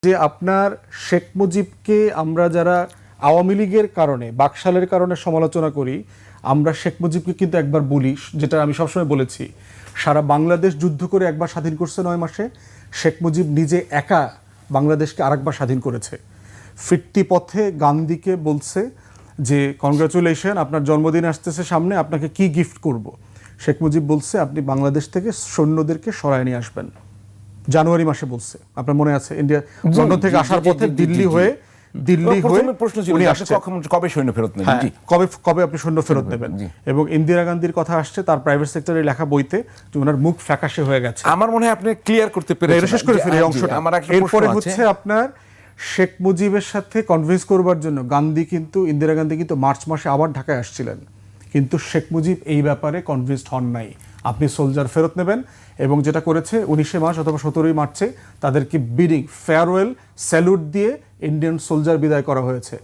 যে আপনার শেখ মুজিবকে আমরা যারা আওয়ামী লীগের কারণে বাকশালের কারণে সমালোচনা করি, আমরা শেখ মুজিবকে কিন্তু একবার বলি, যেটা আমি সবসময় বলেছি, সারা বাংলাদেশ যুদ্ধ করে একবার স্বাধীন করছে 9 মাসে। শেখ মুজিব নিজে একা বাংলাদেশকে আরেকবার স্বাধীন করেছে। ফিরতি পথে গান্ধীকে বলছে যে কনগ্রাচুলেশন, আপনার জন্মদিন আসতেছে সামনে, আপনাকে কি গিফট করব। শেখ মুজিব বলছে আপনি বাংলাদেশ থেকে সৈন্যদেরকে সরায় নিয়ে আসবেন। জানুয়ারি মাসে বলছে, আপনার মনে আছে? ইন্ডিয়া লন্ডন থেকে আসার পথে দিল্লি হয়ে প্রশ্ন ছিল কবে সৈন্য ফেরত নেবেন, কবে আপনি সৈন্য ফেরত নেবেন। এবং ইন্দিরা গান্ধীর কথা আসছে তার প্রাইভেট সেক্টরে লেখা বইতে, ওনার মুখ ফ্যাকাশে হয়ে গেছে। আমার মনে হয় আপনি ক্লিয়ার করতে পেরেছেন। শেষ করে ফেলি অংশটা। এরপরে হচ্ছে আপনার শেখ মুজিবের সাথে কনভিন্স করবার জন্য ইন্দিরা গান্ধী কিন্তু মার্চ মাসে আবার ঢাকায় আসছিলেন, কিন্তু শেখ মুজিব এই ব্যাপারে কনভিন্সড হন নাই। আপনি সোলজার ফেরত নেবেন, এবং যেটা করেছে 19 মার্চ অথবা 17 মার্চে তাদেরকে বিডিং ফেয়ারওয়েল স্যালুট দিয়ে ইন্ডিয়ান সোলজার বিদায় করা হয়েছে।